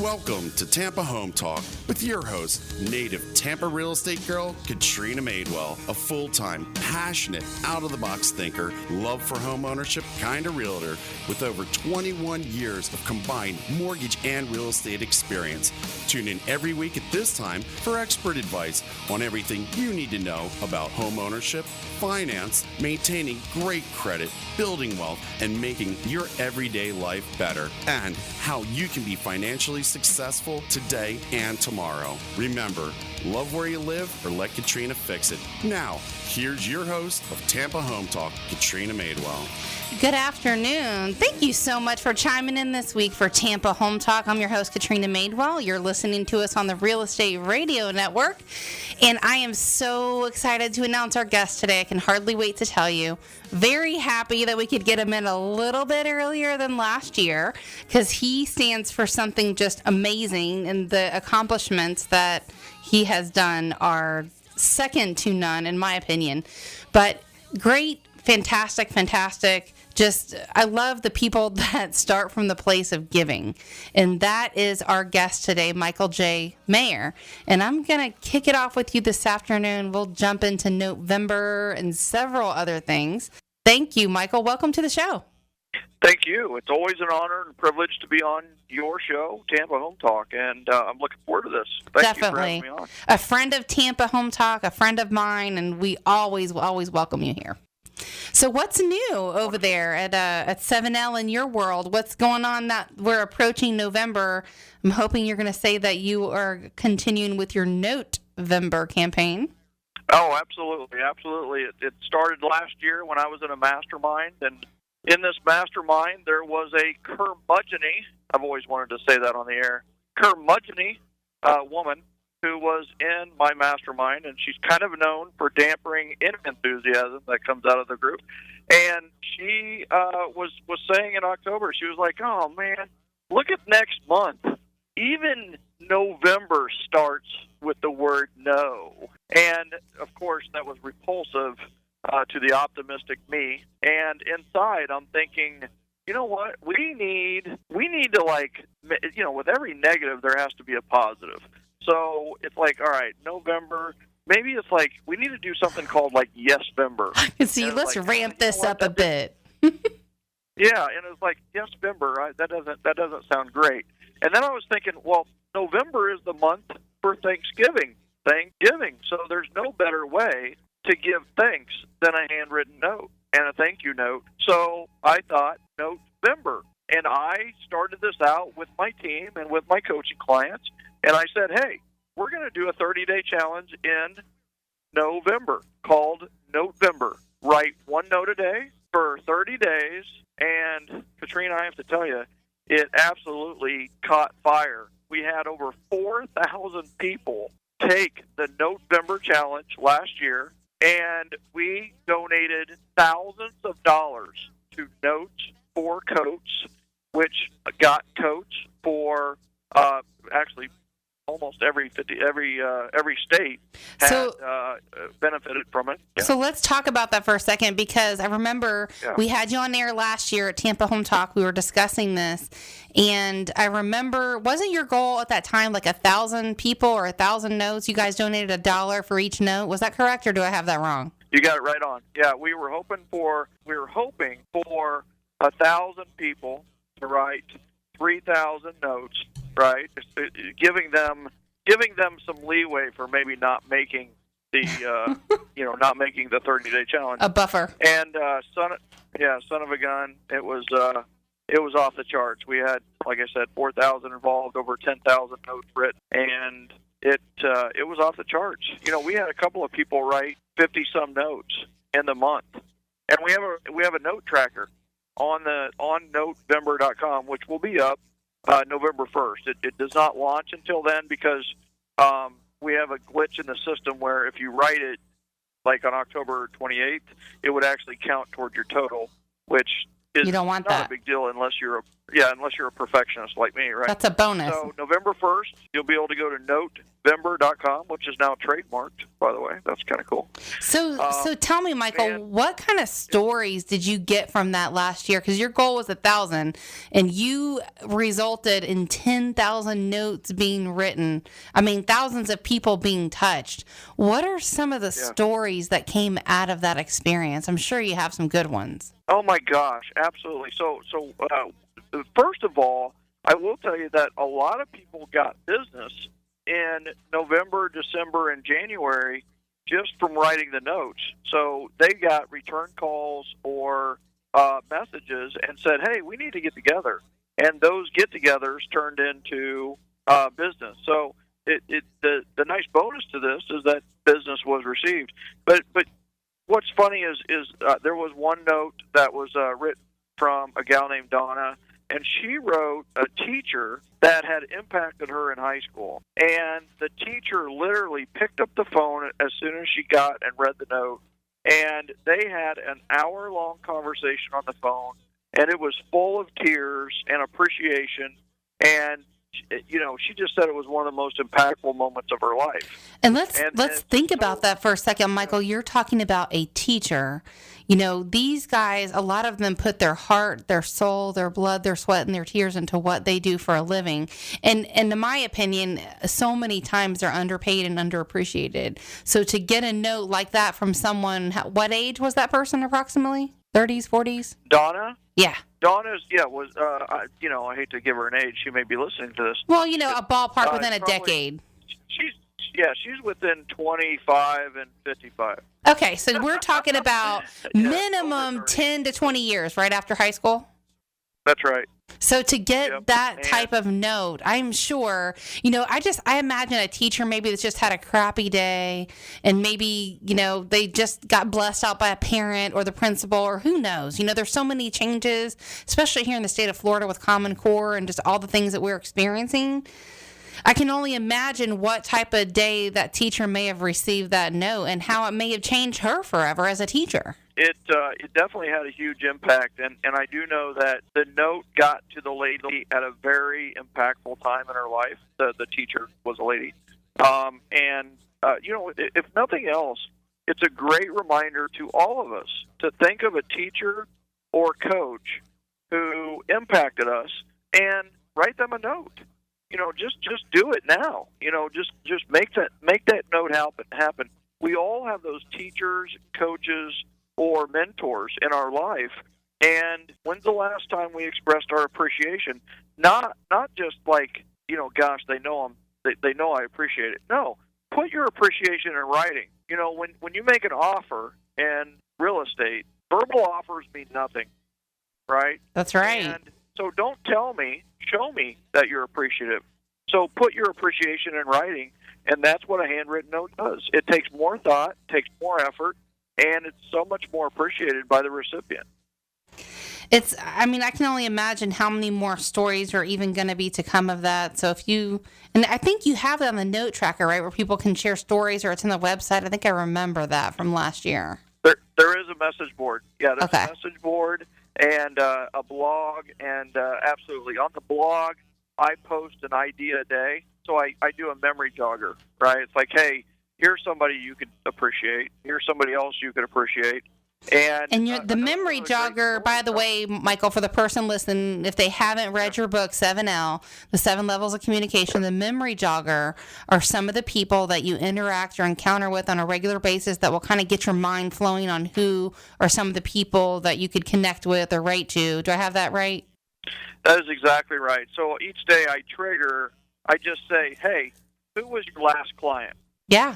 Welcome to Tampa Home Talk with your host, native Tampa real estate girl, Katrina Madewell, a full-time, passionate, out-of-the-box thinker, love for home ownership kind of realtor with over 21 years of combined mortgage and real estate experience. Tune in every week at this time for expert advice on everything you need to know about home ownership, finance, maintaining great credit, building wealth, and making your everyday life better, and how you can be financially successful today and tomorrow. Remember, love where you live or let Katrina fix it. Now, here's your host of Tampa Home Talk, Katrina Madewell. Good afternoon. Thank you so much for chiming in this week for Tampa Home Talk. I'm your host, Katrina Madewell. You're listening to us on the Real Estate Radio Network, and I am so excited to announce our guest today. I can hardly wait to tell you. Very happy that we could get him in a little bit earlier than last year because he stands for something just amazing, and the accomplishments that he has done are second to none, in my opinion. But great, fantastic. Just, I love the people that start from the place of giving. And that is our guest today, Michael J. Maher. And I'm going to kick it off with you this afternoon. We'll jump into Notevember and several other things. Thank you, Michael. Welcome to the show. Thank you. It's always an honor and privilege to be on your show, Tampa Home Talk, and I'm looking forward to this. Thank you for having me on. A friend of Tampa Home Talk, a friend of mine, and we always welcome you here. So what's new over there at 7L in your world? What's going on that we're approaching November? I'm hoping you're going to say that you are continuing with your Notevember campaign. Oh, absolutely. It started last year when I was in a mastermind, and in this mastermind there was a curmudgeon-y, I've always wanted to say that on the air, curmudgeon-y woman who was in my mastermind, and she's kind of known for dampering any enthusiasm that comes out of the group. And she was saying in October, she was like, "Oh man, look at next month. Even November starts with the word no." And of course, that was repulsive to the optimistic me. And inside, I'm thinking, you know what? We need to, like, with every negative, there has to be a positive. So it's like, all right, November, maybe it's like we need to do something called like Yes-Vember. See, let's ramp this up a bit. Yeah, and it's like Yes-Vember, right? That doesn't sound great. And then I was thinking, well, November is the month for Thanksgiving. So there's no better way to give thanks than a handwritten note and a thank you note. So I thought Notevember. And I started this out with my team and with my coaching clients. And I said, hey, we're going to do a 30-day challenge in November called Notevember. Write one note a day for 30 days. And, Katrina, I have to tell you, it absolutely caught fire. We had over 4,000 people take the Notevember challenge last year, and we donated thousands of dollars to Notes for Coats, which got coats for actually almost every state had benefited from it. Yeah. So let's talk about that for a second, because I remember we had you on air last year at Tampa Home Talk. We were discussing this, and I remember, wasn't your goal at that time like 1,000 people or 1,000 notes? You guys donated $1 for each note. Was that correct, or do I have that wrong? You got it right on. Yeah, we were hoping for 1,000 people to write 3,000 notes, right? Giving them some leeway for maybe not making the not making the 30-day challenge. A buffer. And son of a gun, it was off the charts. We had, like I said, 4,000 involved, over 10,000 notes written, and it was off the charts. We had a couple of people write 50-some notes in the month, and we have a note tracker on Notevember.com, which will be up November 1st. It does not launch until then because we have a glitch in the system where if you write it like on October 28th, it would actually count toward your total, which is you don't want not that. a big deal unless you're Yeah, unless you're a perfectionist like me, right? That's a bonus. So November 1st, you'll be able to go to Notevember.com, which is now trademarked, by the way. That's kind of cool. So tell me, Michael, what kind of stories did you get from that last year? Because your goal was 1,000, and you resulted in 10,000 notes being written. I mean, thousands of people being touched. What are some of the stories that came out of that experience? I'm sure you have some good ones. Oh my gosh, absolutely. So first of all, I will tell you that a lot of people got business in November, December, and January just from writing the notes. So they got return calls or messages and said, hey, we need to get together. And those get-togethers turned into business. So the nice bonus to this is that business was received. But what's funny is there was one note that was written from a gal named Donna, and she wrote a teacher that had impacted her in high school. And the teacher literally picked up the phone as soon as she got and read the note, and they had an hour-long conversation on the phone, and it was full of tears and appreciation, and she just said it was one of the most impactful moments of her life. And let's think about that for a second, Michael. You're talking about a teacher. These guys, a lot of them put their heart, their soul, their blood, their sweat, and their tears into what they do for a living. And in my opinion, so many times they're underpaid and underappreciated. So to get a note like that from someone, what age was that person approximately? 30s, 40s? Donna? Yeah. Donna's, was, I hate to give her an age. She may be listening to this. Well, a ballpark within a decade. She's within 25 and 55. Okay, so we're talking about minimum 10 to 20 years right after high school? That's right. So to get that type of note, I'm sure, I imagine a teacher maybe that's just had a crappy day and maybe, they just got blessed out by a parent or the principal or who knows. There's so many changes, especially here in the state of Florida with Common Core and just all the things that we're experiencing. I can only imagine what type of day that teacher may have received that note and how it may have changed her forever as a teacher. It definitely had a huge impact, and I do know that the note got to the lady at a very impactful time in her life. The teacher was a lady. If nothing else, it's a great reminder to all of us to think of a teacher or coach who impacted us and write them a note. Just do it now. Just make that note happen. We all have those teachers, coaches, or mentors in our life. And when's the last time we expressed our appreciation? Not just like, gosh, they know I appreciate it. No, put your appreciation in writing. When you make an offer in real estate, verbal offers mean nothing, right? That's right. And so don't tell me, show me that you're appreciative. So put your appreciation in writing, and that's what a handwritten note does. It takes more thought, takes more effort, and it's so much more appreciated by the recipient. I can only imagine how many more stories are even going to be to come of that. So and I think you have it on the note tracker, right, where people can share stories, or it's on the website. I think I remember that from last year. There is a message board. Yeah, there's a message board and a blog, and absolutely. On the blog, I post an idea a day. So I do a memory jogger, right? It's like, hey, here's somebody you could appreciate. Here's somebody else you could appreciate. And the memory jogger, by the way, Michael, for the person listening, if they haven't read your book, 7L, The 7 Levels of Communication, the memory jogger are some of the people that you interact or encounter with on a regular basis that will kind of get your mind flowing on who are some of the people that you could connect with or write to. Do I have that right? That is exactly right. So each day I just say, hey, who was your last client? Yeah.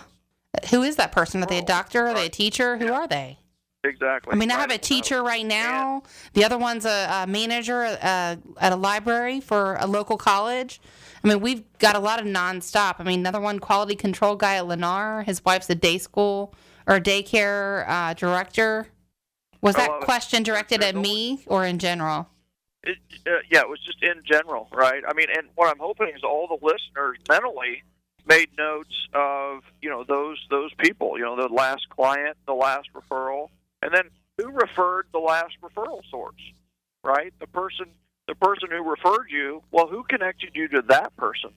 Who is that person? Are they a doctor? Are they a teacher? Who are they? Exactly. I have a teacher right now. The other one's a manager at a library for a local college. We've got a lot of nonstop. Another one, quality control guy at Lennar. His wife's a day school or daycare director. Was that question directed at me or in general? It was just in general, right? And what I'm hoping is all the listeners mentally made notes of, those people, the last client, the last referral, and then who referred the last referral source, right? The person the person who referred you, well, who connected you to that person?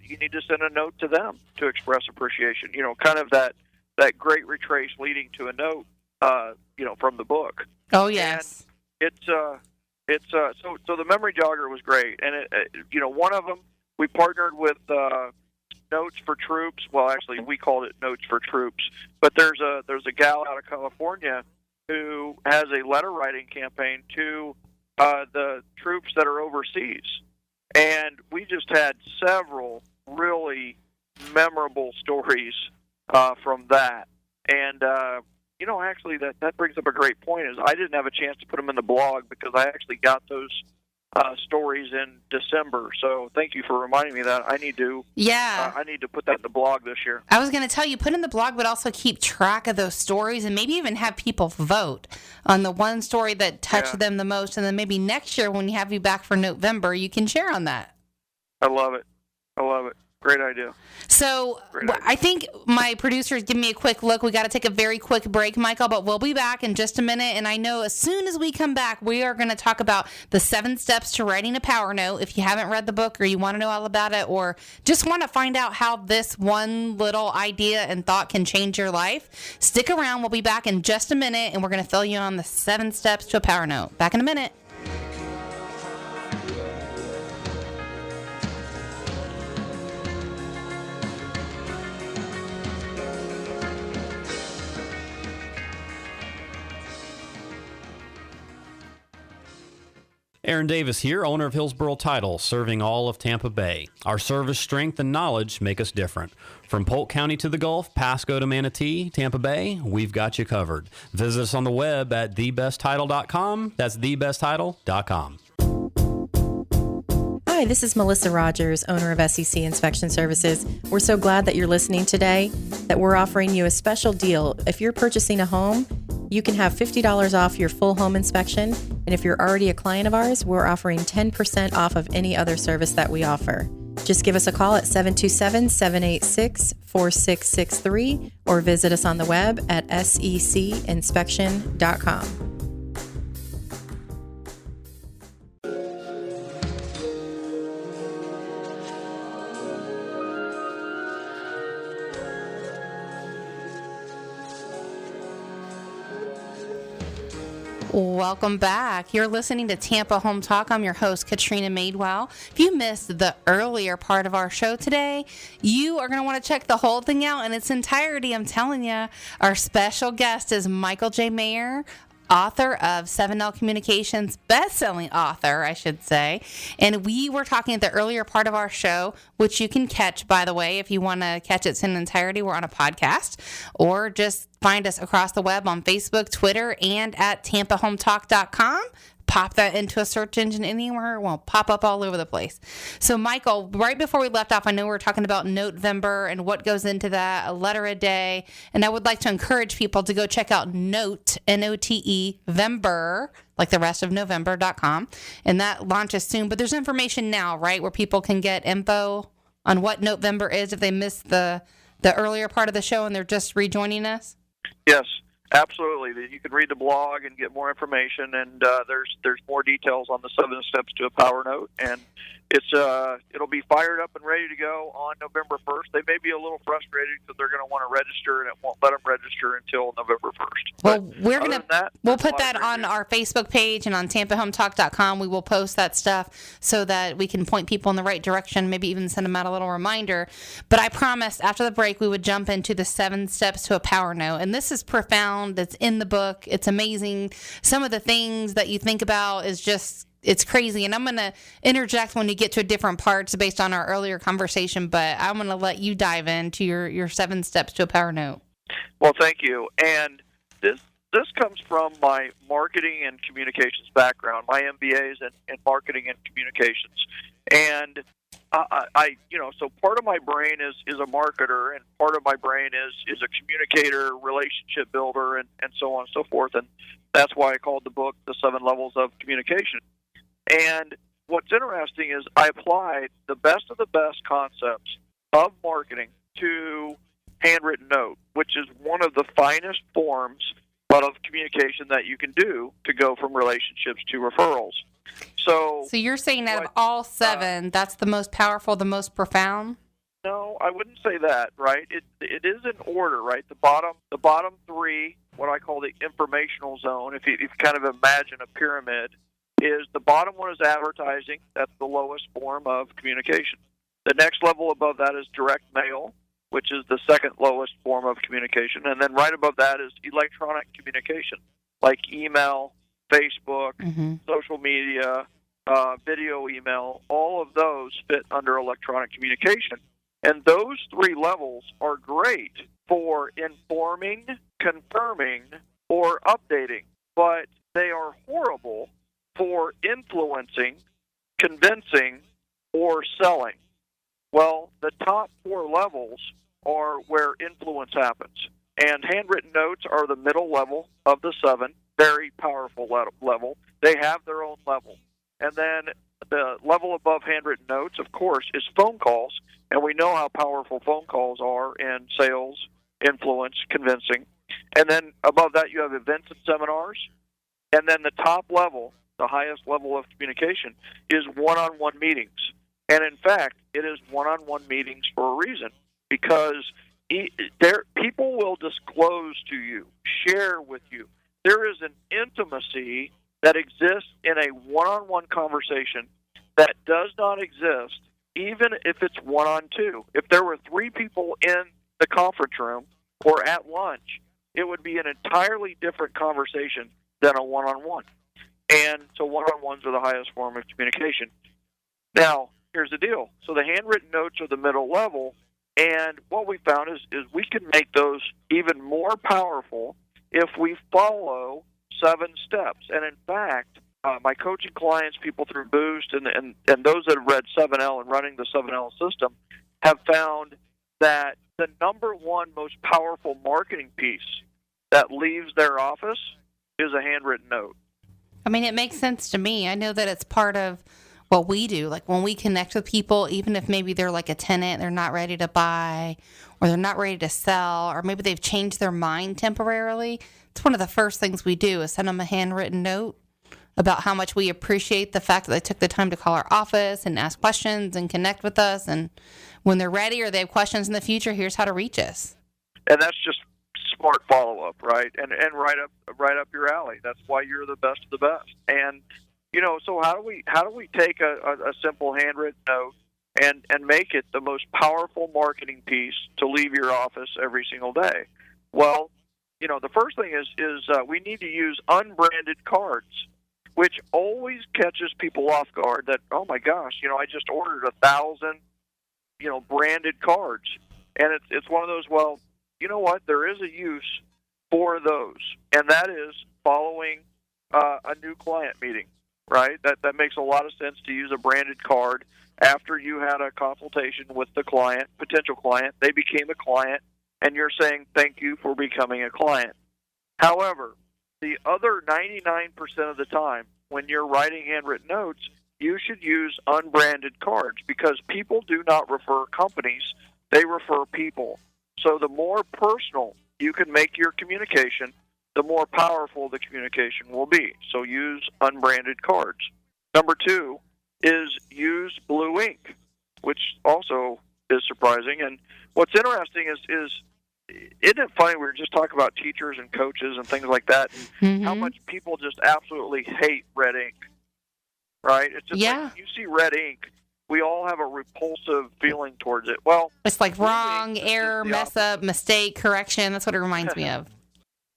You need to send a note to them to express appreciation. Kind of that great retrace leading to a note, from the book. Oh, yes. And so the memory jogger was great, and one of them we partnered with Notes for Troops. Well, actually, we called it Notes for Troops, but there's a gal out of California who has a letter writing campaign to the troops that are overseas, and we just had several really memorable stories from that. And actually, that brings up a great point. Is I didn't have a chance to put them in the blog because I actually got those stories in December. So thank you for reminding me that. I need to put that in the blog this year. I was going to tell you, put in the blog, but also keep track of those stories and maybe even have people vote on the one story that touched them the most. And then maybe next year when you have you back for November, you can share on that. I love it. Great idea. So I think my producer's giving me a quick look. We got to take a very quick break, Michael, but we'll be back in just a minute. And I know as soon as we come back, we are going to talk about the 7 steps to writing a power note. If you haven't read the book or you want to know all about it or just want to find out how this one little idea and thought can change your life, stick around. We'll be back in just a minute, and we're going to fill you on the 7 steps to a power note. Back in a minute. Aaron Davis here, owner of Hillsboro Title, serving all of Tampa Bay. Our service, strength, and knowledge make us different. From Polk County to the Gulf, Pasco to Manatee, Tampa Bay, we've got you covered. Visit us on the web at thebesttitle.com. That's thebesttitle.com. Hi, this is Melissa Rogers, owner of SEC Inspection Services. We're so glad that you're listening today, that we're offering you a special deal. If you're purchasing a home, you can have $50 off your full home inspection. And if you're already a client of ours, we're offering 10% off of any other service that we offer. Just give us a call at 727-786-4663 or visit us on the web at secinspection.com. Welcome back. You're listening to Tampa Home Talk. I'm your host, Katrina Madewell. If you missed the earlier part of our show today, you are going to want to check the whole thing out in its entirety. I'm telling you, our special guest is Michael J. Maher, author of 7L Communications, best-selling author, I should say. And we were talking at the earlier part of our show, which you can catch, by the way, if you want to catch it in entirety. We're on a podcast, or just find us across the web on Facebook, Twitter, and at tampahometalk.com. Pop that into a search engine anywhere, it won't pop up all over the place. So, Michael, right before we left off, I know we were talking about Notevember and what goes into that, a letter a day. And I would like to encourage people to go check out Note, N-O-T-E, Vember, like the rest of November.com. And that launches soon. But there's information now, right, where people can get info on what Notevember is if they missed the earlier part of the show and they're just rejoining us? Yes. Absolutely. You can read the blog and get more information, and there's more details on the 7 steps to a power note, and it'll be fired up and ready to go on November 1st. They may be a little frustrated because they're going to want to register, and it won't let them register until November 1st. Well, we'll put that on our Facebook page and on tampahometalk.com. We will post that stuff so that we can point people in the right direction, maybe even send them out a little reminder. But I promised after the break we would jump into the 7 steps to a power note, and this is profound. It's in the book. It's amazing. Some of the things that you think about is just, it's crazy. And I'm going to interject when you get to different parts based on our earlier conversation, but I'm going to let you dive into your 7 steps to a power note. Well, thank you. And this comes from my marketing and communications background. My MBA is in marketing and communications. And so part of my brain is a marketer, and part of my brain is a communicator, relationship builder, and so on and so forth. And that's why I called the book The 7 Levels of Communication. And what's interesting is I applied the best of the best concepts of marketing to handwritten note, which is one of the finest forms lot of communication that you can do to go from relationships to referrals. So you're saying out of all 7, that's the most powerful, the most profound? No, I wouldn't say that, right? It is in order, right? The bottom 3, what I call the informational zone, if you kind of imagine a pyramid, is the bottom one is advertising. That's the lowest form of communication. The next level above that is direct mail, which is the second lowest form of communication. And then right above that is electronic communication, like email, Facebook, social media, video email. All of those fit under electronic communication. And those 3 levels are great for informing, confirming, or updating, but they are horrible for influencing, convincing, or selling. Well, the top 4 levels are where influence happens. And handwritten notes are the middle level of the 7, very powerful level. They have their own level. And then the level above handwritten notes, of course, is phone calls. And we know how powerful phone calls are in sales, influence, convincing. And then above that, you have events and seminars. And then the top level, the highest level of communication, is one-on-one meetings. And in fact, it is one-on-one meetings for a reason, because people will disclose to you, share with you. There is an intimacy that exists in a one-on-one conversation that does not exist even if it's one-on-two. If there were 3 people in the conference room or at lunch, it would be an entirely different conversation than a one-on-one. And so one-on-ones are the highest form of communication. Now, here's the deal. So the handwritten notes are the middle level, and what we found is we can make those even more powerful if we follow 7 steps. And in fact, my coaching clients, people through Boost, and those that have read 7L and running the 7L system have found that the number 1 most powerful marketing piece that leaves their office is a handwritten note. I mean, it makes sense to me. I know that it's part of what we do. Like when we connect with people, even if maybe they're like a tenant, they're not ready to buy, or they're not ready to sell, or maybe they've changed their mind temporarily, it's one of the first things we do is send them a handwritten note about how much we appreciate the fact that they took the time to call our office and ask questions and connect with us. And when they're ready or they have questions in the future, here's how to reach us. And that's just smart follow-up, right? And right up your alley. That's why you're the best of the best. And so how do we take a simple handwritten note and make it the most powerful marketing piece to leave your office every single day? Well, the first thing is we need to use unbranded cards, which always catches people off guard. That, oh my gosh, I just ordered 1,000, branded cards, and it's one of those. Well, you know what? There is a use for those, and that is following a new client meeting. Right? That makes a lot of sense to use a branded card after you had a consultation with the client, potential client. They became a client, and you're saying thank you for becoming a client. However, the other 99% of the time when you're writing handwritten notes, you should use unbranded cards, because people do not refer companies, they refer people. So the more personal you can make your communication, the more powerful the communication will be. So use unbranded cards. Number 2 is use blue ink, which also is surprising. And what's interesting is isn't it funny, we were just talking about teachers and coaches and things like that, and how much people just absolutely hate red ink, right? It's just like you see red ink, we all have a repulsive feeling towards it. Well, it's like wrong, error, mess up, mistake, correction. That's what it reminds me of.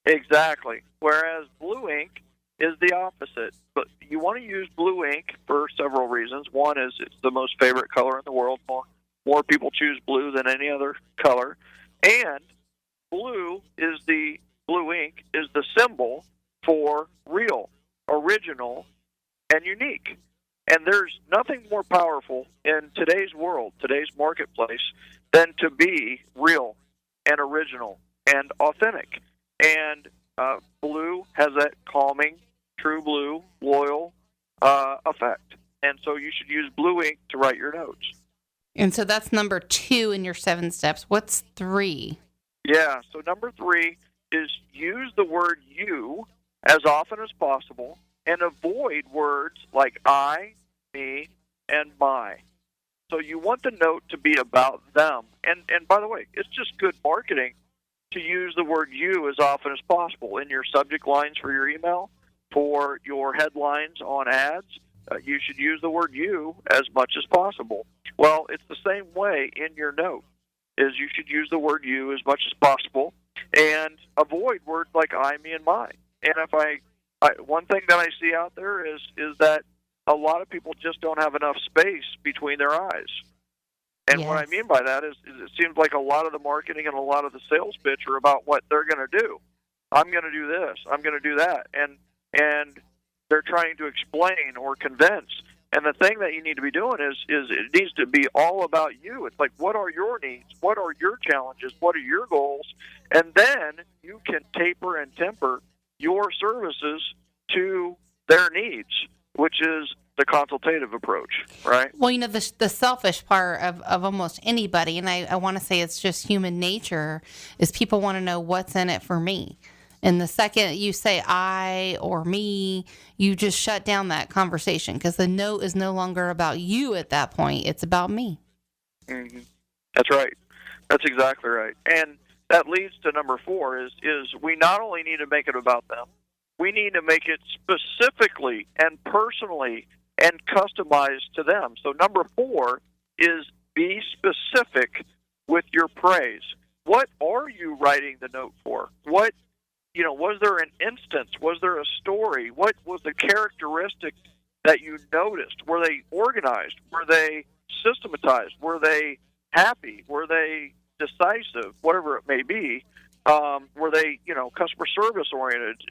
Exactly. Whereas blue ink is the opposite. But you want to use blue ink for several reasons. One is it's the most favorite color in the world. More people choose blue than any other color. And blue ink is the symbol for real, original, and unique. And there's nothing more powerful in today's world, today's marketplace, than to be real and original and authentic. And blue has that calming, true blue, loyal effect. And so you should use blue ink to write your notes. And so that's number 2 in your 7 steps. What's 3? Yeah, so number 3 is use the word you as often as possible and avoid words like I, me, and my. So you want the note to be about them. And by the way, it's just good marketing to use the word you as often as possible in your subject lines for your email, for your headlines on ads. You should use the word you as much as possible. Well, it's the same way in your note, is you should use the word you as much as possible and avoid words like I, me, and my. And if one thing that I see out there is that a lot of people just don't have enough space between their eyes. And what I mean by that is it seems like a lot of the marketing and a lot of the sales pitch are about what they're going to do. I'm going to do this. I'm going to do that. And they're trying to explain or convince. And the thing that you need to be doing is it needs to be all about you. It's like, what are your needs? What are your challenges? What are your goals? And then you can taper and temper your services to their needs, which is the consultative approach, right? Well, the selfish part of almost anybody, and I want to say it's just human nature, is people want to know what's in it for me. And the second you say I or me, you just shut down that conversation because the note is no longer about you at that point. It's about me. Mm-hmm. That's right. That's exactly right. And that leads to number 4 is we not only need to make it about them, we need to make it specifically and personally and customized to them. So number 4 is be specific with your praise. What are you writing the note for? Was there an instance? Was there a story? What was the characteristic that you noticed? Were they organized? Were they systematized? Were they happy? Were they decisive? Whatever it may be. Were they, customer service oriented?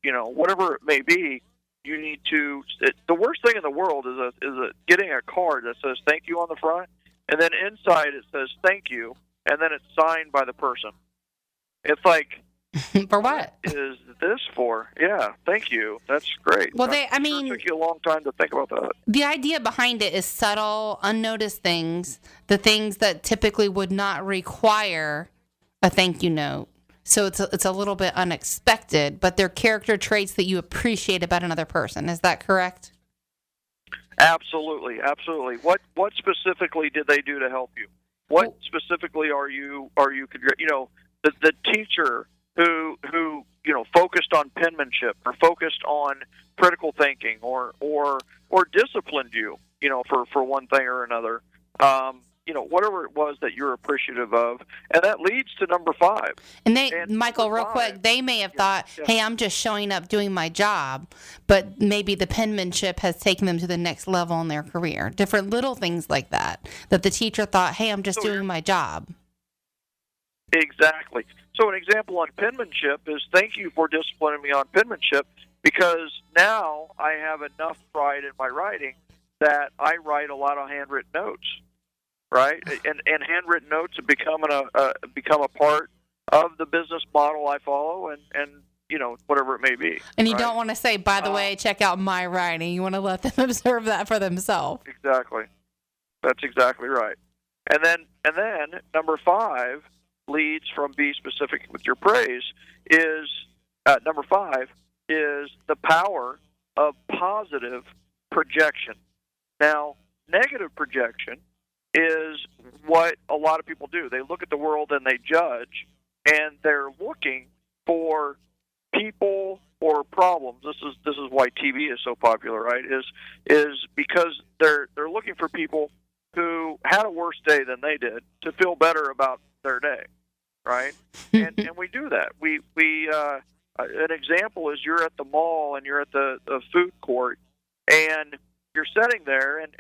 Whatever it may be. You need to. The worst thing in the world is getting a card that says "thank you" on the front, and then inside it says "thank you," and then it's signed by the person. It's like, for what is this for? Yeah, thank you. That's great. Well, it took you a long time to think about that. The idea behind it is subtle, unnoticed things, the things that typically would not require a thank you note. So it's a little bit unexpected, but they're character traits that you appreciate about another person. Is that correct? Absolutely. What specifically did they do to help you? What specifically are you the teacher who focused on penmanship or focused on critical thinking or disciplined you, for one thing or another. Whatever it was that you're appreciative of. And that leads to number 5. And Michael, real quick, they may have thought, hey, I'm just showing up doing my job, but maybe the penmanship has taken them to the next level in their career. Different little things like that the teacher thought, hey, I'm just doing my job. Exactly. So an example on penmanship is thank you for disciplining me on penmanship, because now I have enough pride in my writing that I write a lot of handwritten notes. Right, and handwritten notes have become a part of the business model I follow, and whatever it may be. And you don't want to say, by the way, check out my writing. You want to let them observe that for themselves. Exactly, that's exactly right. And then number 5 leads from be specific with your praise. Is number 5 is the power of positive projection. Now, negative projection is what a lot of people do. They look at the world and they judge, and they're looking for people or problems. This is why TV is so popular, right? Is because they're looking for people who had a worse day than they did to feel better about their day, right? and we do that. We an example is you're at the mall and you're at the food court, and you're sitting there and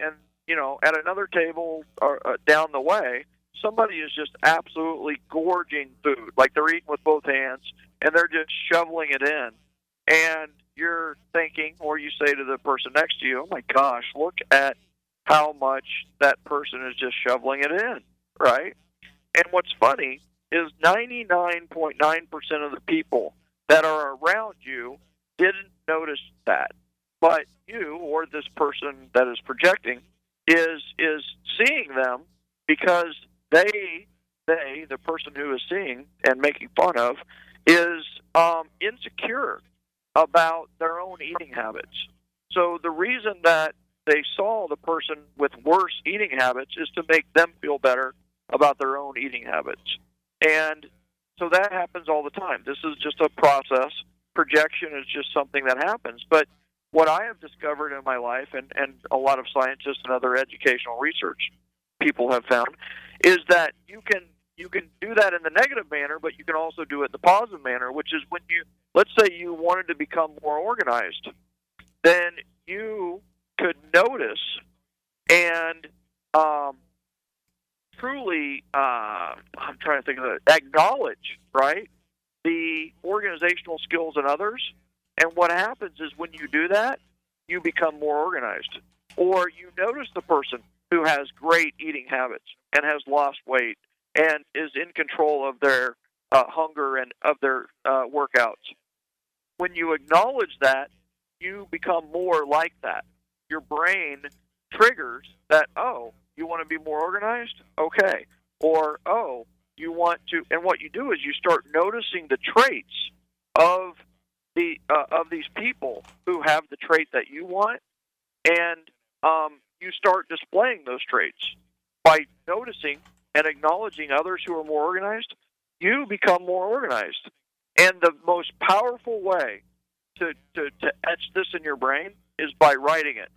at another table down the way, somebody is just absolutely gorging food. Like they're eating with both hands, and they're just shoveling it in. And you're thinking, or you say to the person next to you, oh, my gosh, look at how much that person is just shoveling it in, right? And what's funny is 99.9% of the people that are around you didn't notice that. But you, or this person that is projecting, is seeing them because they, the person who is seeing and making fun of, is insecure about their own eating habits. So the reason that they saw the person with worse eating habits is to make them feel better about their own eating habits. And so that happens all the time. This is just a process. Projection is just something that happens. But what I have discovered in my life, and a lot of scientists and other educational research people have found, is that you can do that in the negative manner, but you can also do it in the positive manner, which is when let's say you wanted to become more organized, then you could notice and truly, I'm trying to think of it, acknowledge, right, the organizational skills in others. And what happens is when you do that, you become more organized. Or you notice the person who has great eating habits and has lost weight and is in control of their hunger and of their workouts. When you acknowledge that, you become more like that. Your brain triggers that, oh, you want to be more organized? Okay. Or, oh, you want to, and what you do is you start noticing the traits of these people who have the trait that you want, and you start displaying those traits. By noticing and acknowledging others who are more organized, you become more organized. And the most powerful way to etch this in your brain is by writing it.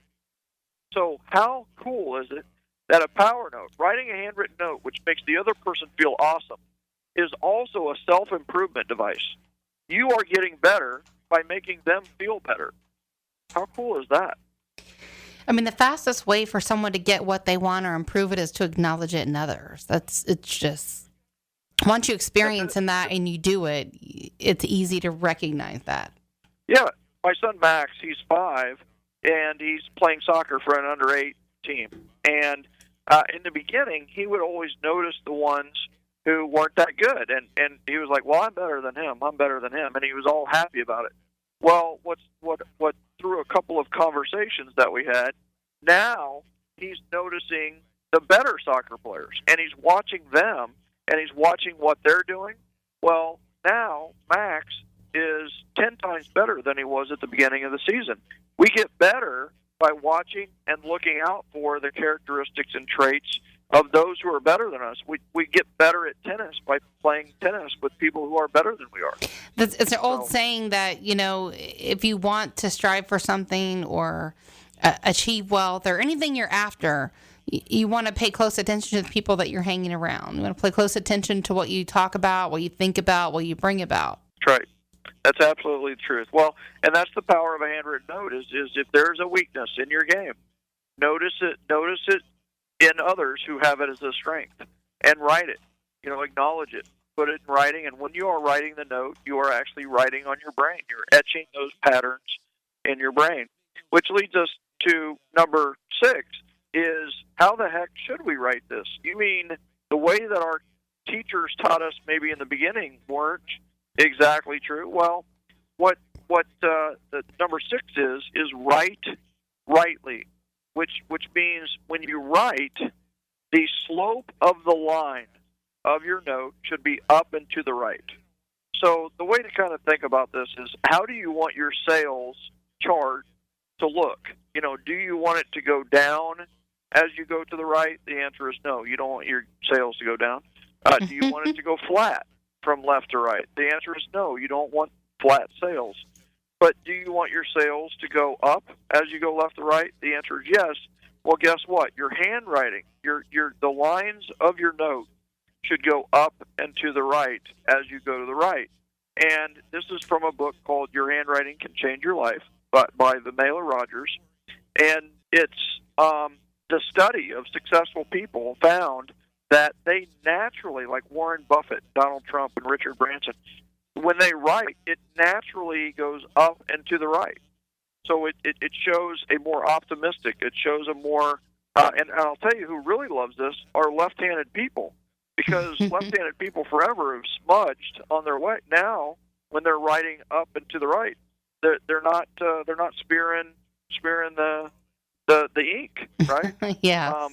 So how cool is it that a power note, writing a handwritten note, which makes the other person feel awesome, is also a self-improvement device? You are getting better by making them feel better. How cool is that? I mean, the fastest way for someone to get what they want or improve it is to acknowledge it in others. It's just, once you experience in that and you do it, it's easy to recognize that. Yeah. My son Max, he's 5, and he's playing soccer for an under-8 team. And in the beginning, he would always notice the ones who weren't that good. And he was like, well, I'm better than him. I'm better than him. And he was all happy about it. Well, what through a couple of conversations that we had, now he's noticing the better soccer players, and he's watching them, and he's watching what they're doing. Well, now Max is 10 times better than he was at the beginning of the season. We get better by watching and looking out for the characteristics and traits of those who are better than us. We get better at tennis by playing tennis with people who are better than we are. It's an old saying that, you know, if you want to strive for something or achieve wealth or anything you're after, you want to pay close attention to the people that you're hanging around. You want to pay close attention to what you talk about, what you think about, what you bring about. That's right. That's absolutely the truth. Well, and that's the power of a handwritten note is if there's a weakness in your game, notice it in others who have it as a strength, and write it. Acknowledge it. Put it in writing, and when you are writing the note, you are actually writing on your brain. You're etching those patterns in your brain, which leads us to number 6, is how the heck should we write this? You mean the way that our teachers taught us maybe in the beginning weren't exactly true? Well, what the number 6 is write rightly, which means when you write, the slope of the line of your note should be up and to the right. So the way to kind of think about this is, how do you want your sales chart to look? Do you want it to go down as you go to the right? The answer is no. You don't want your sales to go down. Do you want it to go flat from left to right? The answer is no. You don't want flat sales. But do you want your sales to go up as you go left to right? The answer is yes. Well, guess what? Your handwriting, the lines of your note should go up and to the right as you go to the right. And this is from a book called Your Handwriting Can Change Your Life by the Maher Rogers. And it's the study of successful people found that they naturally, like Warren Buffett, Donald Trump, and Richard Branson, when they write, it naturally goes up and to the right. So it shows a more optimistic, it shows a more, and I'll tell you who really loves this are left-handed people, because left-handed people forever have smudged on their way. Now, when they're writing up and to the right, they're not smearing the ink, right? Yeah.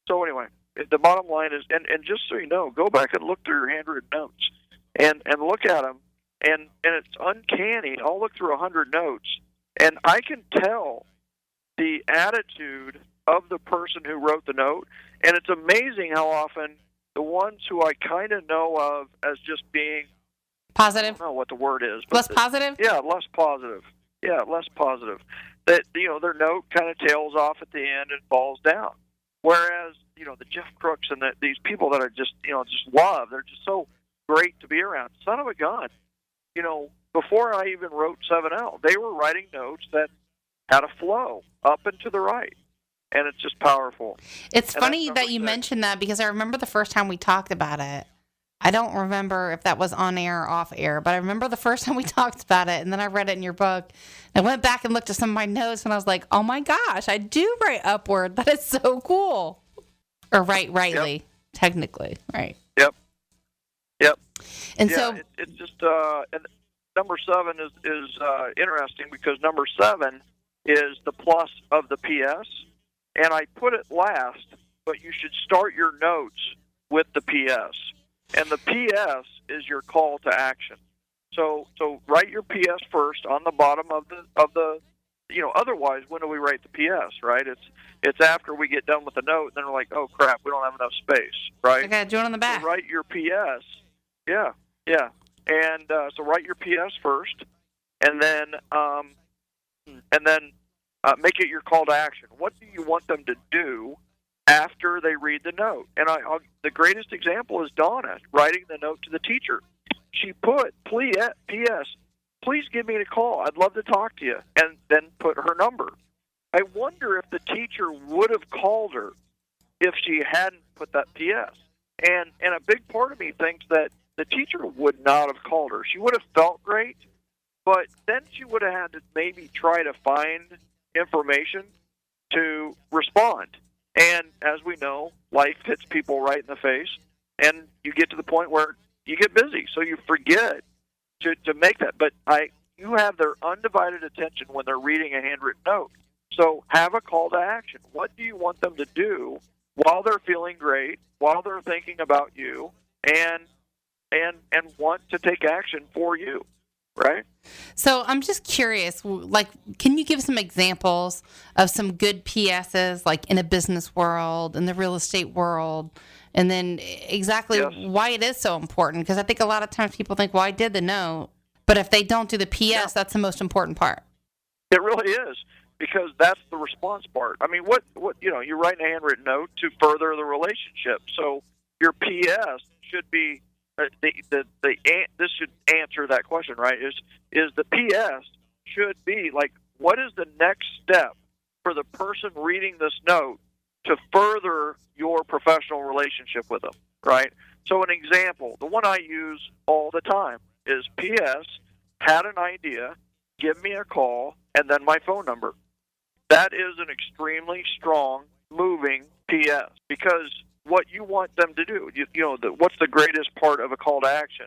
So anyway, the bottom line is, and just so you know, go back and look through your handwritten notes. and look at them, and it's uncanny. I'll look through 100 notes, and I can tell the attitude of the person who wrote the note, and it's amazing how often the ones who I kind of know of as just being positive. I don't know what the word is. But Less positive? Yeah, less positive. Yeah, less positive. That, their note kind of tails off at the end and falls down. Whereas, the Jeff Crooks and these people that are just love, they're just so great to be around. Son of a gun. Before I even wrote 7L, they were writing notes that had a flow up and to the right. And it's just powerful. It's funny that you mentioned that, because I remember the first time we talked about it. I don't remember if that was on air or off air, but I remember the first time we talked about it, and then I read it in your book. I went back and looked at some of my notes, and I was like, oh my gosh, I do write upward. That is so cool. Or write rightly, technically. Right. Yep. And yeah, so it's just and number 7 is interesting, because number 7 is the plus of the PS, and I put it last, but you should start your notes with the PS. And the PS is your call to action. So write your PS first on the bottom of the otherwise, when do we write the PS, right? It's after we get done with the note, and then we're like, oh crap, we don't have enough space, right? I gotta do it on the back. So write your PS. Yeah. And so write your PS first, and then make it your call to action. What do you want them to do after they read the note? And the greatest example is Donna writing the note to the teacher. She put, P.S., please give me a call. I'd love to talk to you, and then put her number. I wonder if the teacher would have called her if she hadn't put that P.S. And a big part of me thinks that the teacher would not have called her. She would have felt great, but then she would have had to maybe try to find information to respond. And as we know, life hits people right in the face, and you get to the point where you get busy, so you forget to make that. But you have their undivided attention when they're reading a handwritten note. So have a call to action. What do you want them to do while they're feeling great, while they're thinking about you, and want to take action for you, right? So I'm just curious, can you give some examples of some good PSs, like in a business world, in the real estate world, and then exactly why it is so important? Because I think a lot of times people think, well, I did the note, but if they don't do the PS, that's the most important part. It really is, because that's the response part. I mean, what you're writing a handwritten note to further the relationship. So your PS should be this should answer that question, right? Is the PS should be like, what is the next step for the person reading this note to further your professional relationship with them, right? So an example, the one I use all the time is PS, had an idea, give me a call, and then my phone number. That is an extremely strong, moving PS, because what you want them to do, what's the greatest part of a call to action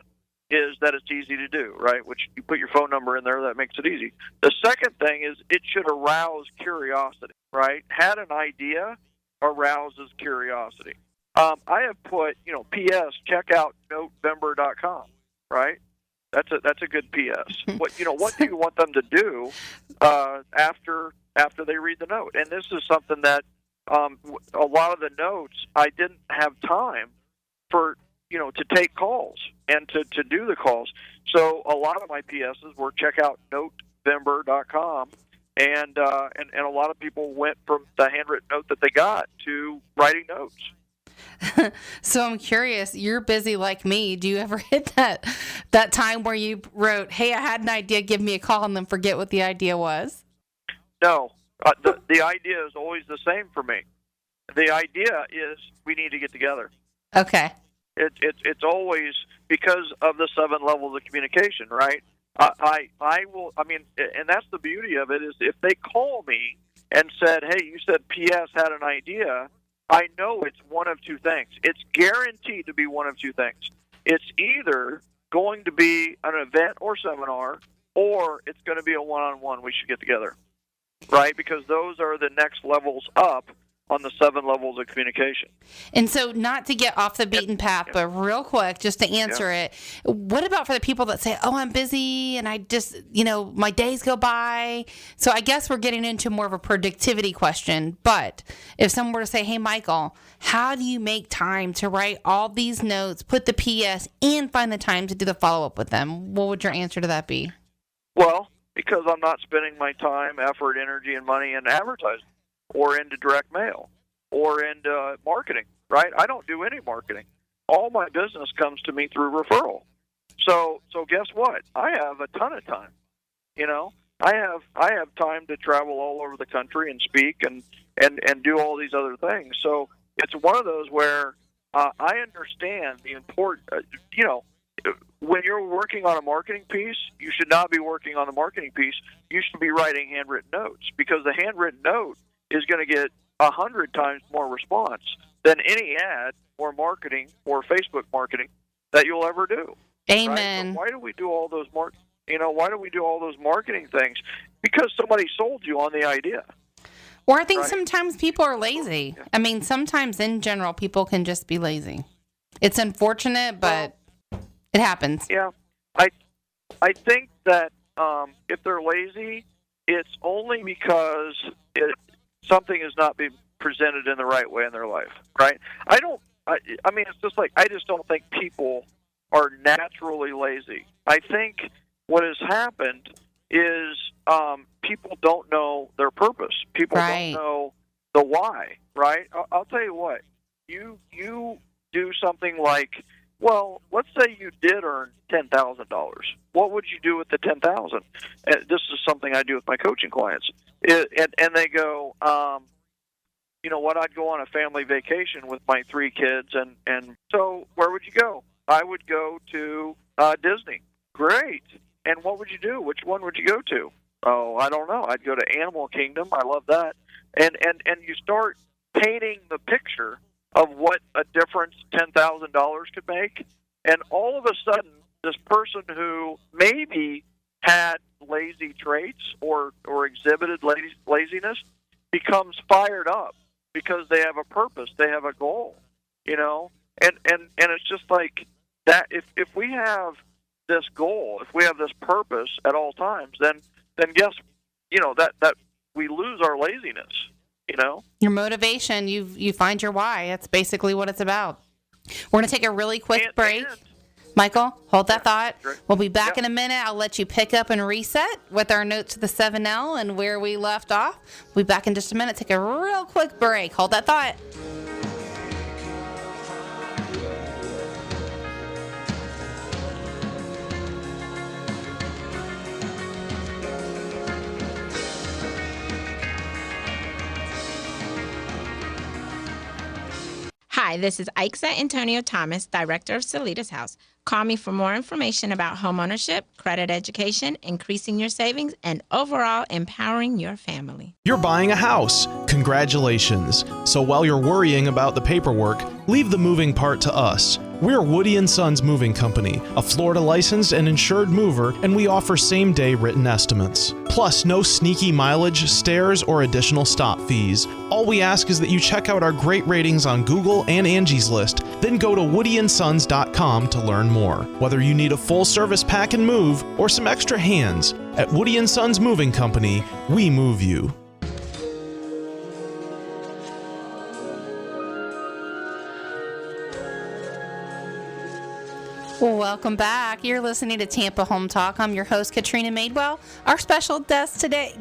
is that it's easy to do, right? Which you put your phone number in there, that makes it easy. The second thing is it should arouse curiosity, right? Had an idea arouses curiosity. I have put, PS, check out Notevember.com, right? That's a good PS. What do you want them to do after they read the note? And this is something that a lot of the notes I didn't have time for, to take calls and to do the calls. So a lot of my PSs were check out Notevember.com, and a lot of people went from the handwritten note that they got to writing notes. So I'm curious, you're busy like me. Do you ever hit that time where you wrote, hey, I had an idea, give me a call, and then forget what the idea was? No. The idea is always the same for me. The idea is we need to get together. Okay. It's always because of the 7 levels of communication, right? I will. I mean, and that's the beauty of it, is if they call me and said, "Hey, you said PS had an idea," I know it's one of two things. It's guaranteed to be one of two things. It's either going to be an event or seminar, or it's going to be a one-on-one. We should get together. Right, because those are the next levels up on the 7 levels of communication. And so, not to get off the beaten path, but real quick, just to answer it, what about for the people that say, oh, I'm busy and I just, my days go by? So I guess we're getting into more of a productivity question. But if someone were to say, hey, Michael, how do you make time to write all these notes, put the PS, and find the time to do the follow-up with them? What would your answer to that be? Well, because I'm not spending my time, effort, energy, and money in advertising or into direct mail or into marketing, right? I don't do any marketing. All my business comes to me through referral. So guess what? I have a ton of time. I have time to travel all over the country and speak and do all these other things. So it's one of those where I understand the important, when you're working on a marketing piece, you should not be working on the marketing piece. You should be writing handwritten notes, because the handwritten note is going to get 100 times more response than any ad or marketing or Facebook marketing that you'll ever do. Amen. Right? So why do we do all those marketing things? Because somebody sold you on the idea. Or I think sometimes people are lazy. I mean, sometimes in general, people can just be lazy. It's unfortunate, but it happens. Yeah. I think that if they're lazy, it's only because something is not being presented in the right way in their life, right? I mean, it's just like, I just don't think people are naturally lazy. I think what has happened is people don't know their purpose. People don't know the why, right? I'll tell you what. You do something like, well, let's say you did earn $10,000. What would you do with the $10,000? This is something I do with my coaching clients. And they go, you know what, I'd go on a family vacation with my 3 kids, and so where would you go? I would go to Disney. Great. And what would you do? Which one would you go to? Oh, I don't know. I'd go to Animal Kingdom. I love that. And you start painting the picture of what a difference $10,000 could make. And all of a sudden, this person who maybe had lazy traits or exhibited laziness becomes fired up because they have a purpose, they have a goal, And it's just like that. If we have this goal, if we have this purpose at all times, then guess, that we lose our laziness. Your motivation, you find your why. That's basically what it's about. We're going to take a really quick break. Michael, hold that thought. We'll be back in a minute. I'll let you pick up and reset with our notes to the 7L and where we left off. We'll be back in just a minute. Take a real quick break. Hold that thought. Hi, this is Aixa Antonio Thomas, Director of Salitas House. Call me for more information about homeownership, credit education, increasing your savings, and overall empowering your family. You're buying a house. Congratulations. So while you're worrying about the paperwork, leave the moving part to us. We're Woody & Sons Moving Company, a Florida licensed and insured mover, and we offer same-day written estimates. Plus, no sneaky mileage, stairs, or additional stop fees. All we ask is that you check out our great ratings on Google and Angie's List, then go to woodyandsons.com to learn more. Whether you need a full-service pack and move or some extra hands, at Woody & Sons Moving Company, we move you. Welcome back. You're listening to Tampa Home Talk. I'm your host, Katrina Madewell. Our special guest today,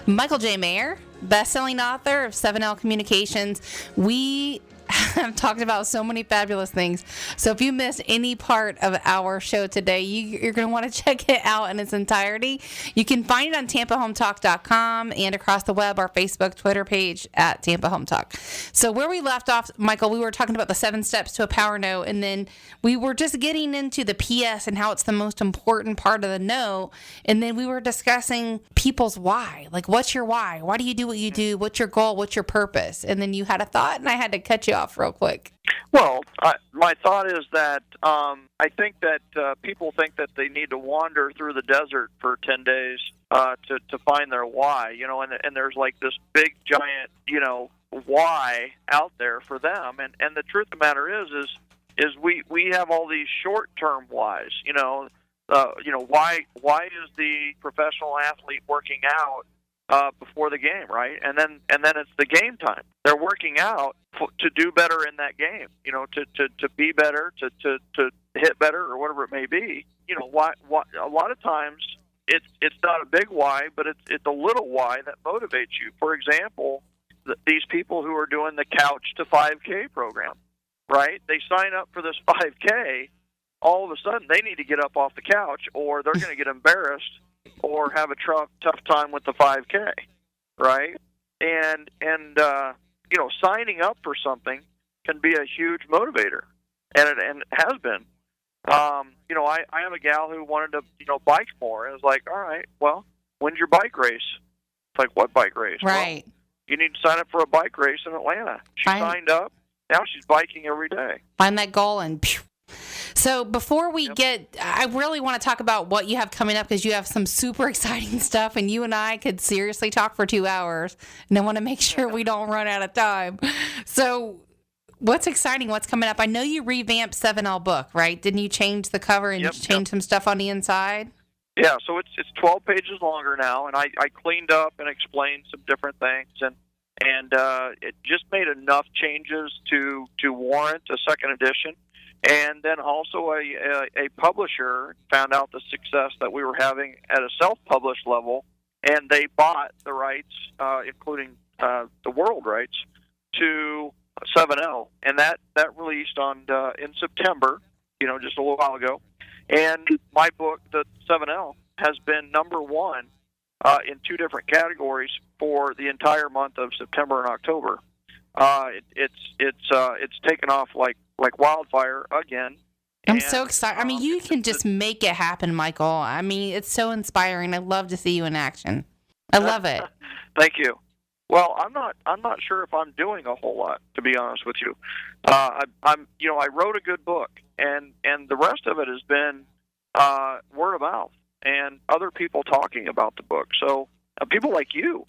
Michael J. Maher, best-selling author of 7L Communications. We have talked about so many fabulous things. So if you missed any part of our show today, you're going to want to check it out in its entirety. You can find it on TampaHometalk.com and across the web, our Facebook, Twitter page at Tampa Home Talk. So where we left off, Michael, we were talking about the 7 steps to a power note, and then we were just getting into the PS and how it's the most important part of the note. And then we were discussing people's why. Like, what's your why? Why do you do what you do? What's your goal? What's your purpose? And then you had a thought, and I had to cut you off real quick. Well, my thought is that I think that people think that they need to wander through the desert for 10 days to find their why, and there's like this big giant, why out there for them, and the truth of the matter is we have all these short-term whys, why is the professional athlete working out before the game, right? And then it's the game time. They're working out to do better in that game, to be better, to hit better, or whatever it may be. Why a lot of times it's not a big why, but it's a little why that motivates you. For example, these people who are doing the Couch to 5K program, right? They sign up for this 5K. All of a sudden, they need to get up off the couch, or they're going to get embarrassed, or have a tough time with the 5K, right? And signing up for something can be a huge motivator, and it has been. I have a gal who wanted to bike more, and it was like, all right, well, when's your bike race? It's like, what bike race? Right. Well, you need to sign up for a bike race in Atlanta. She signed up. Now she's biking every day. Find that goal and. Phew. So before we I really want to talk about what you have coming up, because you have some super exciting stuff, and you and I could seriously talk for 2 hours, and I want to make sure we don't run out of time. So what's exciting? What's coming up? I know you revamped 7L book, right? Didn't you change the cover and change some stuff on the inside? Yeah, so it's 12 pages longer now, and I cleaned up and explained some different things, and it just made enough changes to warrant a second edition. And then also a publisher found out the success that we were having at a self-published level, and they bought the rights, including the world rights, to 7L, and that released in September, just a little while ago. And my book, the 7L, has been number one in 2 different categories for the entire month of September and October. It's taken off like wildfire again. I'm so excited. I mean, you can just make it happen, Michael. I mean, it's so inspiring. I love to see you in action. I love it. Thank you. Well, I'm not sure if I'm doing a whole lot, to be honest with you. I wrote a good book, and the rest of it has been word of mouth and other people talking about the book. So people like you're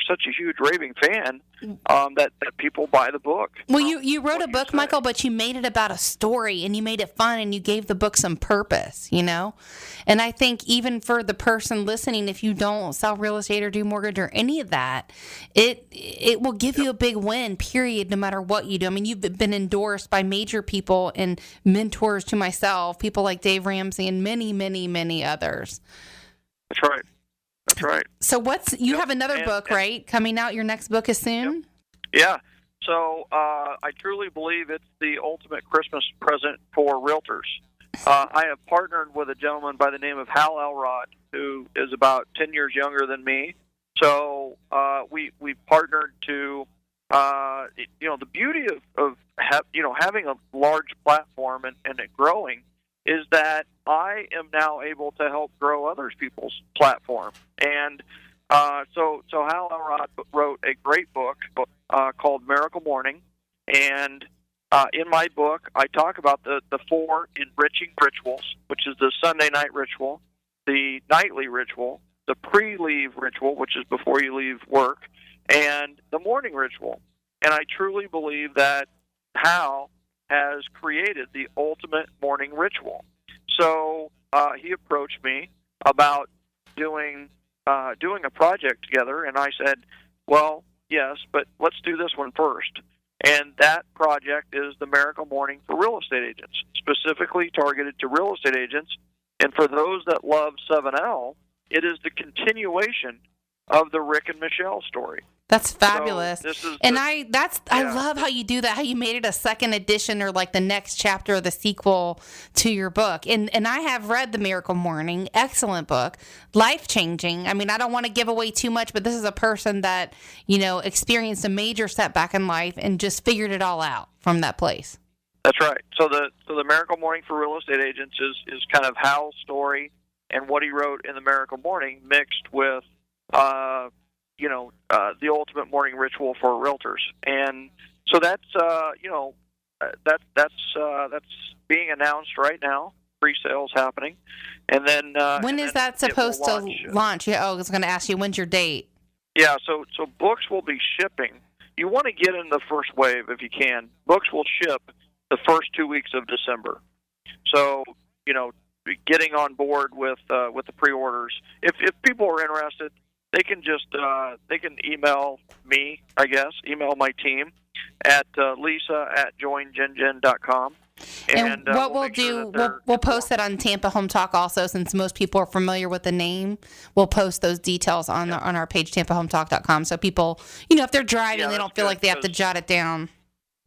such a huge raving fan that people buy the book. Well, you wrote a book, Michael, but you made it about a story, and you made it fun, and you gave the book some purpose, And I think even for the person listening, if you don't sell real estate or do mortgage or any of that, it will give you a big win, period, no matter what you do. I mean, you've been endorsed by major people and mentors to myself, people like Dave Ramsey and many, many, many others. That's right. That's right. So you have another book, right? Coming out. Your next book is soon? Yep. Yeah. So I truly believe it's the ultimate Christmas present for realtors. I have partnered with a gentleman by the name of Hal Elrod, who is about 10 years younger than me. So we partnered to, the beauty of having a large platform and it growing is that I am now able to help grow other people's platform. And so Hal Elrod wrote a great book called Miracle Morning. And in my book, I talk about the 4 enriching rituals, which is the Sunday night ritual, the nightly ritual, the pre-leave ritual, which is before you leave work, and the morning ritual. And I truly believe that Hal has created the ultimate morning ritual. So he approached me about doing a project together, and I said, well, yes, but let's do this one first. And that project is the Miracle Morning for real estate agents, specifically targeted to real estate agents. And for those that love 7L, it is the continuation of the Rick and Michelle story. That's fabulous. So I love how you do that, how you made it a second edition or like the next chapter of the sequel to your book. And I have read The Miracle Morning. Excellent book. Life-changing. I mean, I don't want to give away too much, but this is a person that, experienced a major setback in life and just figured it all out from that place. That's right. So the Miracle Morning for real estate agents is kind of Hal's story and what he wrote in The Miracle Morning mixed with the ultimate morning ritual for realtors. And so that's being announced right now. pre-sales happening. And then when is that supposed to launch? Yeah, I was going to ask you, when's your date? Yeah, so books will be shipping. You want to get in the first wave if you can. Books will ship the first 2 weeks of December. So, getting on board with the pre-orders. If people are interested, they can just they can email me, I guess, email my team at lisa@joingengen.com. And what we'll do, we'll post that on Tampa Home Talk also, since most people are familiar with the name. We'll post those details on our page, tampahometalk.com, so people, if they're driving, they don't feel like they have to jot it down.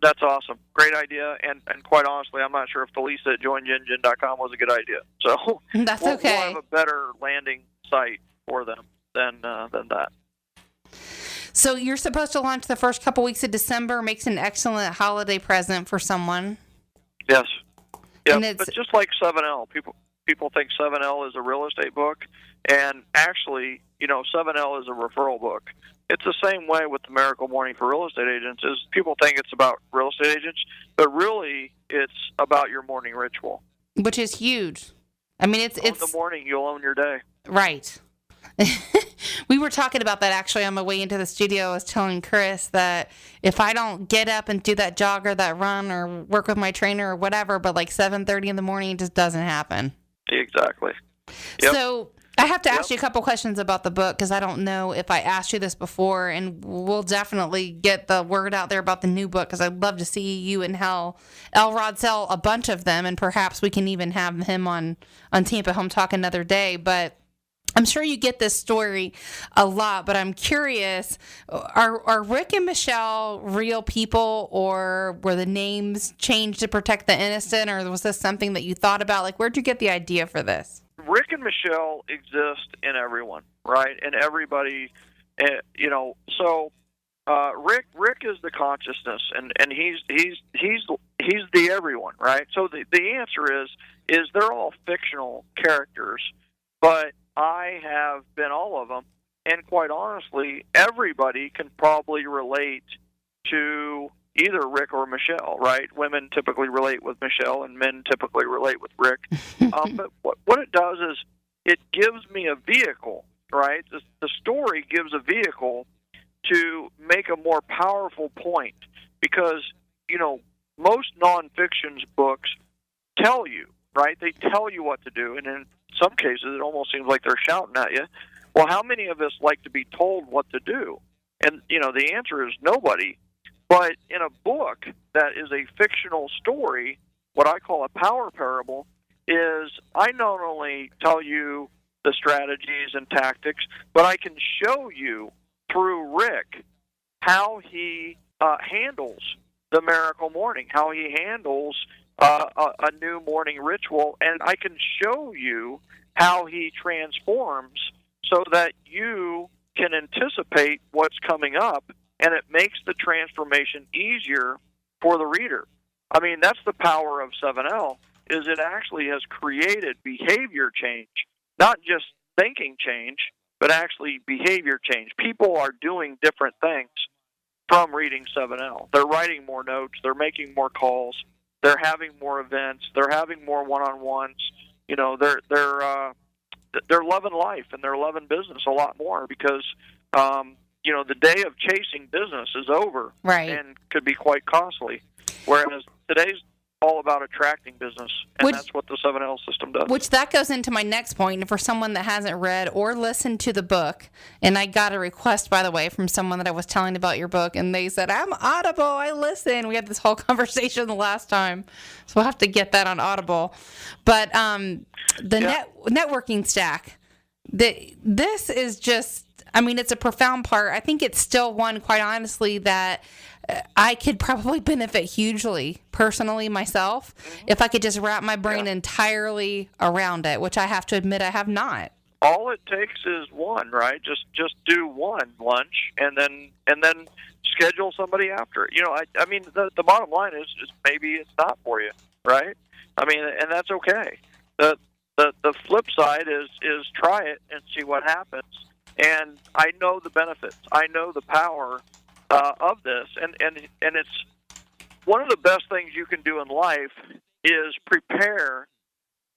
That's awesome. Great idea. And quite honestly, I'm not sure if the Lisa@joingengen.com was a good idea. So that's okay. We'll have a better landing site for them than that. So you're supposed to launch the first couple weeks of December. Makes an excellent holiday present for someone. Yes. Yeah, but just like 7L, people think 7L is a real estate book, and actually, 7L is a referral book. It's the same way with the Miracle Morning for Real Estate Agents. Is people think it's about real estate agents, but really it's about your morning ritual, which is huge. I mean, it's in the morning you'll own your day. Right. We were talking about that actually on my way into the studio. I was telling Chris that if I don't get up and do that jog or that run or work with my trainer or whatever, but like 7:30 in the morning, it just doesn't happen. Exactly. Yep. So I have to ask you a couple questions about the book, because I don't know if I asked you this before, and we'll definitely get the word out there about the new book, because I'd love to see you and Elrod sell a bunch of them, and perhaps we can even have him on Tampa Home Talk another day. But I'm sure you get this story a lot, but I'm curious, are Rick and Michelle real people, or were the names changed to protect the innocent, or was this something that you thought about? Like, where'd you get the idea for this? Rick and Michelle exist in everyone, right? And everybody, so Rick is the consciousness, and he's the everyone, right? So the answer is they're all fictional characters, but I have been all of them, and quite honestly, everybody can probably relate to either Rick or Michelle, right? Women typically relate with Michelle, and men typically relate with Rick. But what it does is it gives me a vehicle, right? The story gives a vehicle to make a more powerful point, because, most nonfiction books tell you, right? They tell you what to do, and in some cases it almost seems like they're shouting at you. Well, how many of us like to be told what to do? And, the answer is nobody. But in a book that is a fictional story, what I call a power parable, is I not only tell you the strategies and tactics, but I can show you through Rick how he handles the miracle morning, how he handles a new morning ritual, and I can show you how he transforms so that you can anticipate what's coming up, and it makes the transformation easier for the reader. I mean, that's the power of 7L, is it actually has created behavior change, not just thinking change, but actually behavior change. People are doing different things from reading 7L. They're writing more notes, they're making more calls, they're having more events, they're having more one-on-ones. They're loving life and they're loving business a lot more, because the day of chasing business is over, right, and could be quite costly. Whereas today's all about attracting business, and that's what the 7L system does. Which that goes into my next point. And for someone that hasn't read or listened to the book, and I got a request, by the way, from someone that I was telling about your book, and they said, I'm Audible, I listen. We had this whole conversation the last time, so we'll have to get that on Audible. But networking stack, this is just, it's a profound part. I think it's still one, quite honestly, that I could probably benefit hugely, personally, myself, if I could just wrap my brain entirely around it, which I have to admit I have not. All it takes is one, right? Just do one lunch, and then schedule somebody after it. The bottom line is maybe it's not for you, right? And that's okay. The flip side is try it and see what happens. And I know the benefits. I know the power of this, and it's one of the best things you can do in life is prepare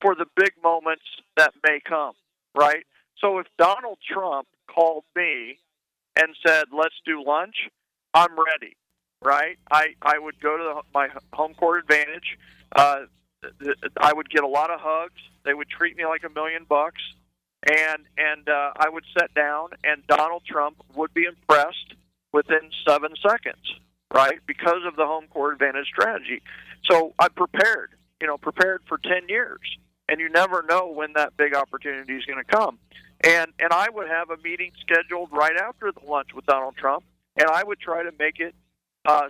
for the big moments that may come, right? So if Donald Trump called me and said, let's do lunch, I'm ready, right? I would go to my home court advantage. I would get a lot of hugs. They would treat me like $1 million, and I would sit down, and Donald Trump would be impressed within 7 seconds, right? Because of the home court advantage strategy. So I prepared for 10 years, and you never know when that big opportunity is going to come. And I would have a meeting scheduled right after the lunch with Donald Trump, and I would try to make it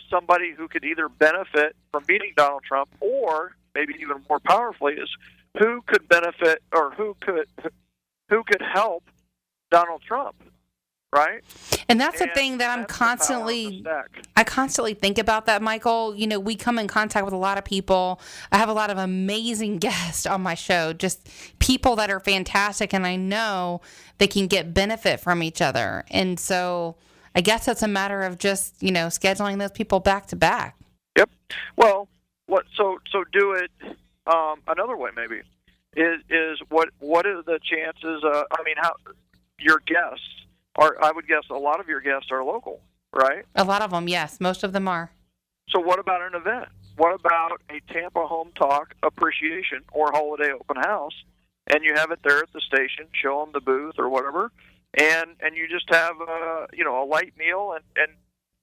somebody who could either benefit from meeting Donald Trump, or maybe even more powerfully is who could benefit or who could help Donald Trump, right? And that's the thing that I constantly think about that, Michael. You know, we come in contact with a lot of people. I have a lot of amazing guests on my show, just people that are fantastic, and I know they can get benefit from each other. And so I guess it's a matter of just, scheduling those people back to back. Yep. Well, so do it another way maybe. Is what are the chances? How your guests are? I would guess a lot of your guests are local, right? A lot of them, yes. Most of them are. So what about an event? What about a Tampa Home Talk appreciation or holiday open house? And you have it there at the station, show them the booth or whatever, and you just have a light meal and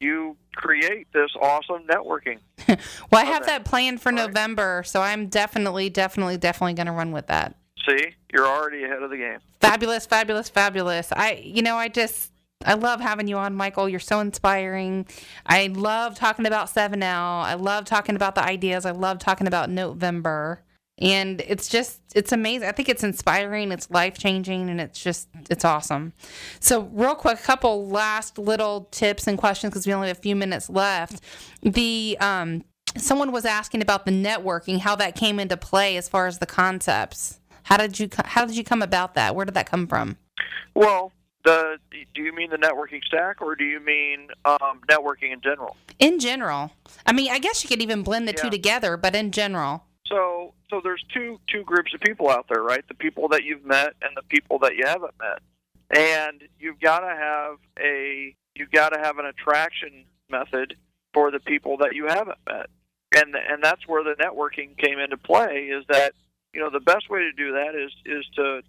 you create this awesome networking. Well, I have that planned for November, so I'm definitely going to run with that. See, you're already ahead of the game. Fabulous, fabulous, fabulous. I love having you on, Michael. You're so inspiring. I love talking about 7L. I love talking about the ideas. I love talking about Notevember. And it's amazing. I think it's inspiring, it's life-changing, and it's awesome. So real quick, a couple last little tips and questions because we only have a few minutes left. Someone was asking about the networking, how that came into play as far as the concepts. How did you come about that? Where did that come from? Well, do you mean the networking stack, or do you mean networking in general? In general. I mean, I guess you could even blend the two together, but in general. So there's two groups of people out there, right? The people that you've met and the people that you haven't met. And you've got to have an attraction method for the people that you haven't met. And that's where the networking came into play, is that, the best way to do that is to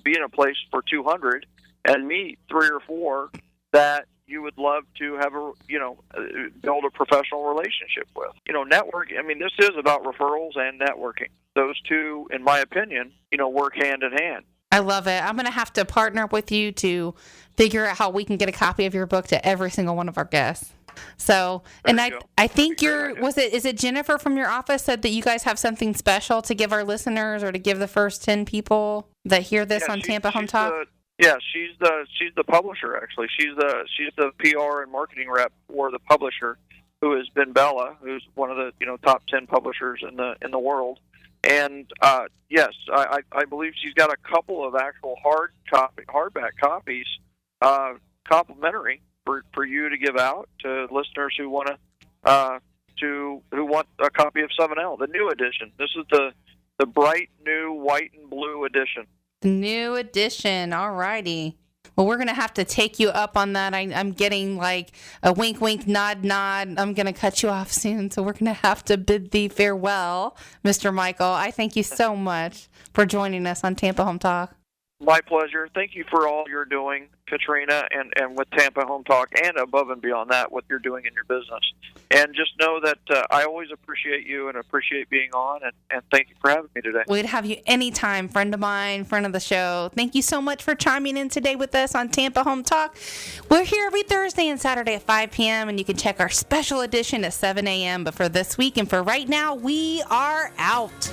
be in a place for 200 and meet 3 or 4 that you would love to have build a professional relationship with. Network. I mean, this is about referrals and networking. Those two, in my opinion, work hand in hand. I love it. I'm going to have to partner with you to figure out how we can get a copy of your book to every single one of our guests. So, and I think is it Jennifer from your office said that you guys have something special to give our listeners or to give the first 10 people that hear this on Tampa Home Talk? She's the publisher, actually. She's the PR and marketing rep for the publisher, who is Ben Bella, who's one of the top 10 publishers in the world. And yes, I believe she's got a couple of actual hardback copies, complimentary for you to give out to listeners who want a copy of 7L, the new edition. This is the bright new white and blue edition. New edition. All righty. Well, we're going to have to take you up on that. I'm getting like a wink, wink, nod, nod. I'm going to cut you off soon, so we're going to have to bid thee farewell, Mr. Michael. I thank you so much for joining us on Tampa Home Talk. My pleasure. Thank you for all you're doing, Katrina, and with Tampa Home Talk, and above and beyond that, what you're doing in your business. And just know that I always appreciate you and appreciate being on, and thank you for having me today. We'd have you anytime, friend of mine, friend of the show. Thank you so much for chiming in today with us on Tampa Home Talk. We're here every Thursday and Saturday at 5 p.m., and you can check our special edition at 7 a.m. But for this week and for right now, we are out.